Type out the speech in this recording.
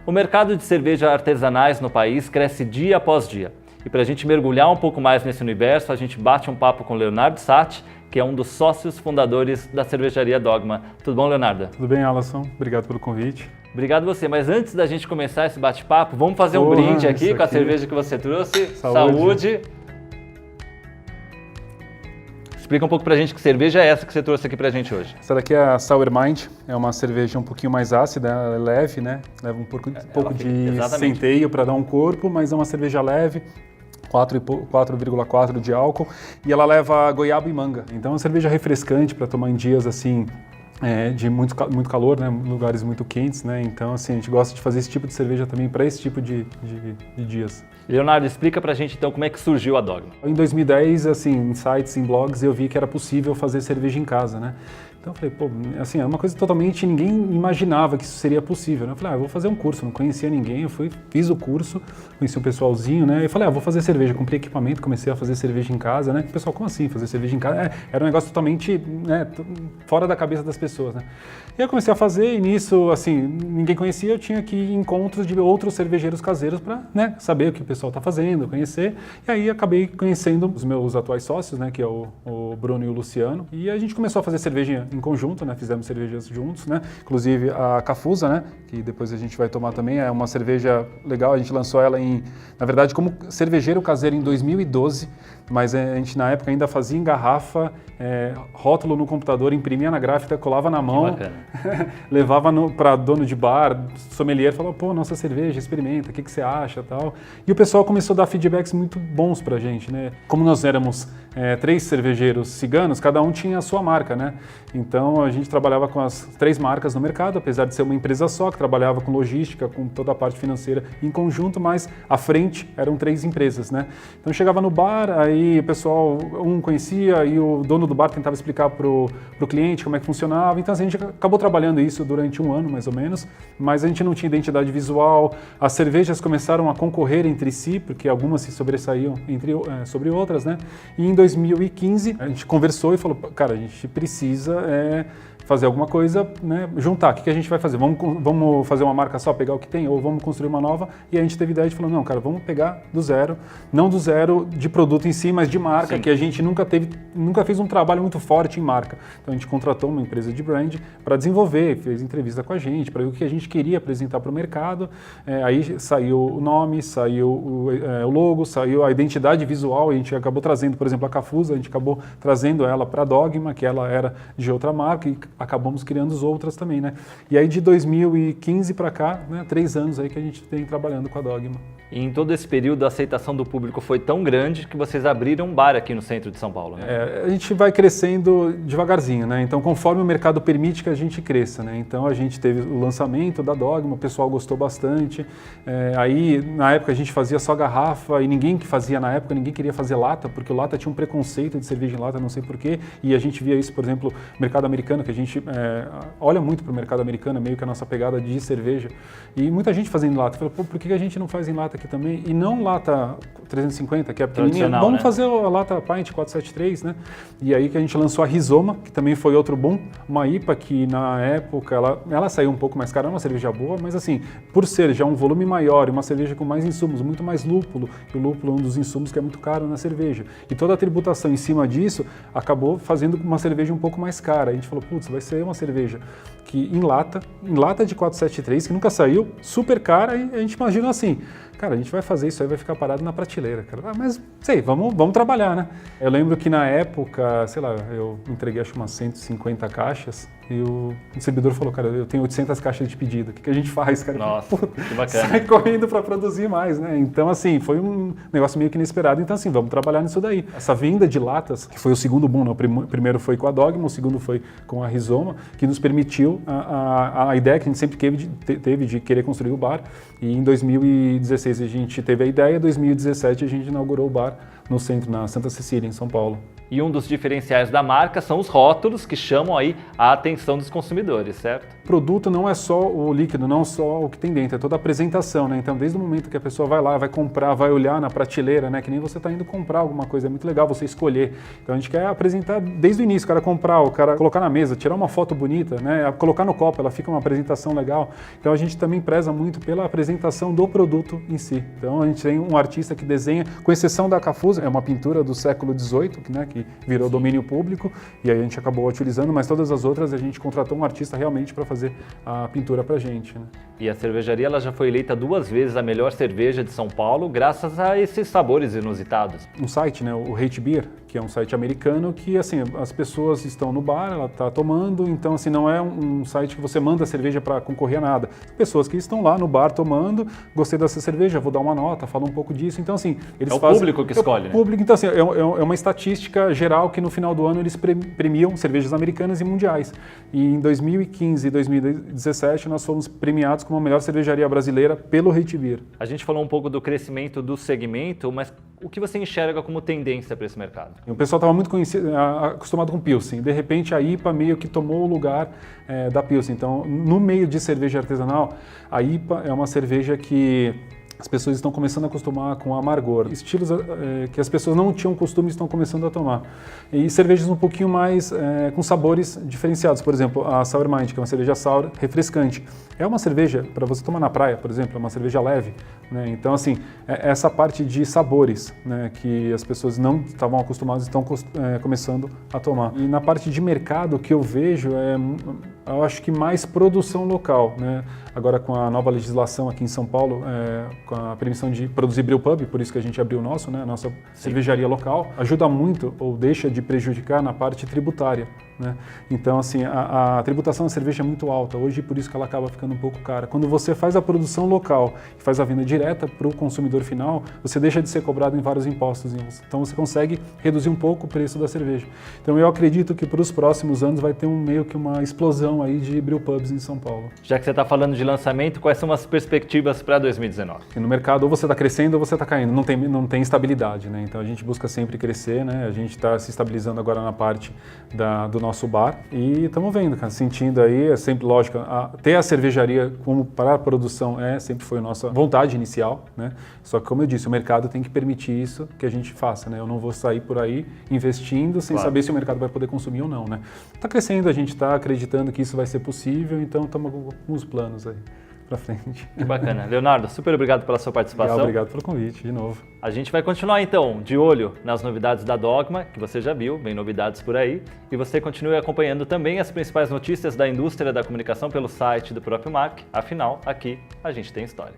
O mercado de cerveja artesanais no país cresce dia após dia. E para a gente mergulhar um pouco mais nesse universo, a gente bate um papo com Leonardo Satti, que é um dos sócios fundadores da cervejaria Dogma. Tudo bom, Leonardo? Tudo bem, Alisson. Obrigado pelo convite. Obrigado você. Mas antes da gente começar esse bate-papo, vamos fazer um brinde aqui com a cerveja que você trouxe. Saúde! Explica um pouco pra gente que cerveja é essa que você trouxe aqui pra gente hoje. Essa daqui é a Sour Mind, é uma cerveja um pouquinho mais ácida, ela é leve, né? Leva um pouco de centeio para dar um corpo, mas é uma cerveja leve. 4,4 de álcool e ela leva goiaba e manga. Então é uma cerveja refrescante para tomar em dias assim de muito calor, né? Lugares muito quentes, né? Então assim, a gente gosta de fazer esse tipo de cerveja também para esse tipo de dias. Leonardo, explica pra gente então como é que surgiu a Dogma. Em 2010, assim, em sites, em blogs, eu vi que era possível fazer cerveja em casa, né? Então eu falei, pô, assim, é uma coisa totalmente, ninguém imaginava que isso seria possível, né? Eu falei, eu vou fazer um curso, não conhecia ninguém, eu fiz o curso, conheci um pessoalzinho, né? E falei, vou fazer cerveja, comprei equipamento, comecei a fazer cerveja em casa, né? O pessoal, como assim, fazer cerveja em casa? Era um negócio totalmente, né, fora da cabeça das pessoas, né? E eu comecei a fazer, e nisso, assim, ninguém conhecia, eu tinha que ir em encontros de outros cervejeiros caseiros para, né, saber o que o pessoal está fazendo, conhecer, e aí acabei conhecendo os meus atuais sócios, né, que é o Bruno e o Luciano, e a gente começou a fazer cerveja em conjunto, né, fizemos cervejas juntos, né, inclusive a Cafusa, né, que depois a gente vai tomar também, é uma cerveja legal, a gente lançou ela na verdade, como cervejeiro caseiro em 2012, mas a gente na época ainda fazia em garrafa, rótulo no computador, imprimia na gráfica, colava na mão, levava para dono de bar, sommelier, falava, pô, nossa cerveja, experimenta, o que você acha, tal. E o pessoal começou a dar feedbacks muito bons pra gente, né? Como nós éramos 3 cervejeiros ciganos, cada um tinha a sua marca, né? Então a gente trabalhava com as 3 marcas no mercado, apesar de ser uma empresa só, que trabalhava com logística, com toda a parte financeira em conjunto, mas à frente eram 3 empresas, né? Então chegava no bar, aí o pessoal, um conhecia e o dono do bar tentava explicar pro cliente como é que funcionava, então assim, a gente acabou trabalhando isso durante um ano, mais ou menos, mas a gente não tinha identidade visual, as cervejas começaram a concorrer entre si, porque algumas se sobressaíam sobre outras, né? E em 2015 a gente conversou e falou, cara, a gente precisa fazer alguma coisa, né, juntar. O que a gente vai fazer? Vamos fazer uma marca só, pegar o que tem, ou vamos construir uma nova? E a gente teve ideia de falar, não, cara, vamos pegar do zero, não do zero de produto em si, mas de marca, Sim. que a gente nunca fez um trabalho muito forte em marca. Então a gente contratou uma empresa de brand para desenvolver, fez entrevista com a gente, para ver o que a gente queria apresentar para o mercado. Aí saiu o nome, saiu o logo, saiu a identidade visual, a gente acabou trazendo, por exemplo, a Cafusa, a gente acabou trazendo ela para a Dogma, que ela era de outra marca, e acabamos criando as outras também, né? E aí de 2015 para cá, né, 3 anos aí que a gente tem trabalhando com a Dogma. E em todo esse período a aceitação do público foi tão grande que vocês abriram um bar aqui no centro de São Paulo, né? A gente vai crescendo devagarzinho, né? Então conforme o mercado permite que a gente cresça, né? Então a gente teve o lançamento da Dogma, o pessoal gostou bastante. Aí na época a gente fazia só garrafa e ninguém que fazia na época, ninguém queria fazer lata, porque o lata tinha um preconceito de cerveja em lata, não sei porquê. E a gente via isso, por exemplo, no mercado americano, que a gente olha muito para o mercado americano, meio que a nossa pegada de cerveja. E muita gente fazendo lata. Falou, pô, por que a gente não faz em lata aqui também? E não lata 350, que é pequenininha. Vamos, né? Fazer a lata Pint 473, né? E aí que a gente lançou a Rizoma, que também foi outro boom. Uma IPA que na época ela saiu um pouco mais cara, é uma cerveja boa, mas assim, por ser já um volume maior e uma cerveja com mais insumos, muito mais lúpulo, e o lúpulo é um dos insumos que é muito caro na cerveja. E toda a tributação em cima disso acabou fazendo uma cerveja um pouco mais cara. A gente falou, putz, vai ser uma cerveja que em lata de 473, que nunca saiu, super cara, e a gente imagina assim, cara, a gente vai fazer isso aí, vai ficar parado na prateleira, cara. Mas, sei, vamos trabalhar, né? Eu lembro que na época, sei lá, eu entreguei acho umas 150 caixas e o distribuidor falou, cara, eu tenho 800 caixas de pedido, o que a gente faz, cara? Nossa, que bacana. Sai correndo para produzir mais, né? Então, assim, foi um negócio meio que inesperado. Então, assim, vamos trabalhar nisso daí. Essa venda de latas, que foi o segundo boom, né? O primeiro foi com a Dogma, o segundo foi com a Rizoma, que nos permitiu a ideia que a gente sempre teve de querer construir o bar. E em 2016 a gente teve a ideia, em 2017 a gente inaugurou o bar no centro, na Santa Cecília, em São Paulo. E um dos diferenciais da marca são os rótulos que chamam aí a atenção dos consumidores, certo? O produto não é só o líquido, não só o que tem dentro, é toda a apresentação, né? Então, desde o momento que a pessoa vai lá, vai comprar, vai olhar na prateleira, né? Que nem você está indo comprar alguma coisa, é muito legal você escolher. Então, a gente quer apresentar desde o início, o cara comprar, o cara colocar na mesa, tirar uma foto bonita, né? Colocar no copo, ela fica uma apresentação legal. Então, a gente também preza muito pela apresentação do produto em si. Então, a gente tem um artista que desenha, com exceção da Cafuso, é uma pintura do século XVIII, né? Que virou domínio público, e aí a gente acabou utilizando, mas todas as outras a gente contratou um artista realmente para fazer a pintura para a gente. Né? E a cervejaria ela já foi eleita 2 vezes a melhor cerveja de São Paulo, graças a esses sabores inusitados. Um site, né, o Hate Beer, que é um site americano que, assim, as pessoas estão no bar, ela está tomando, então, assim, não é um site que você manda a cerveja para concorrer a nada. Pessoas que estão lá no bar tomando, gostei dessa cerveja, vou dar uma nota, fala um pouco disso. Então, assim, eles fazem... É o público que escolhe, né? Público, então, assim, é uma estatística geral que no final do ano eles premiam cervejas americanas e mundiais. E em 2015 e 2017 nós fomos premiados como a melhor cervejaria brasileira pelo Hate Beer. A gente falou um pouco do crescimento do segmento, mas o que você enxerga como tendência para esse mercado? O pessoal estava muito acostumado com Pilsen. De repente a IPA meio que tomou o lugar da Pilsen. Então, no meio de cerveja artesanal, a IPA é uma cerveja que as pessoas estão começando a acostumar com amargor. Estilos que as pessoas não tinham costume estão começando a tomar. E cervejas um pouquinho mais com sabores diferenciados. Por exemplo, a Sour Mind, que é uma cerveja sour refrescante. É uma cerveja para você tomar na praia, por exemplo, é uma cerveja leve. Né? Então, assim, essa parte de sabores, né, que as pessoas não estavam acostumadas estão começando a tomar. E na parte de mercado, o que eu vejo eu acho que mais produção local. Né? Agora, com a nova legislação aqui em São Paulo, com a permissão de produzir brewpub, por isso que a gente abriu o nosso, né, a nossa cervejaria local, ajuda muito ou deixa de prejudicar na parte tributária. Né? Então, assim, a tributação da cerveja é muito alta hoje, por isso que ela acaba ficando um pouco cara. Quando você faz a produção local e faz a venda direta para o consumidor final, você deixa de ser cobrado em vários impostos. Então, você consegue reduzir um pouco o preço da cerveja. Então, eu acredito que para os próximos anos vai ter meio que uma explosão aí de brewpubs em São Paulo. Já que você está falando de lançamento, quais são as perspectivas para 2019? E no mercado, ou você está crescendo ou você está caindo, não tem estabilidade, né? Então a gente busca sempre crescer, né? A gente está se estabilizando agora na parte do nosso bar e estamos vendo, cara, sentindo aí, é sempre lógico, ter a cervejaria como para a produção sempre foi a nossa vontade inicial, né? Só que, como eu disse, o mercado tem que permitir isso que a gente faça, né? Eu não vou sair por aí investindo sem saber se o mercado vai poder consumir ou não, né? Está crescendo, a gente está acreditando que isso vai ser possível, então estamos com uns planos aí para frente. Que bacana. Leonardo, super obrigado pela sua participação. Obrigado pelo convite, de novo. A gente vai continuar então de olho nas novidades da Dogma, que você já viu, vem novidades por aí, e você continue acompanhando também as principais notícias da indústria da comunicação pelo site do próprio MAC, afinal, aqui a gente tem história.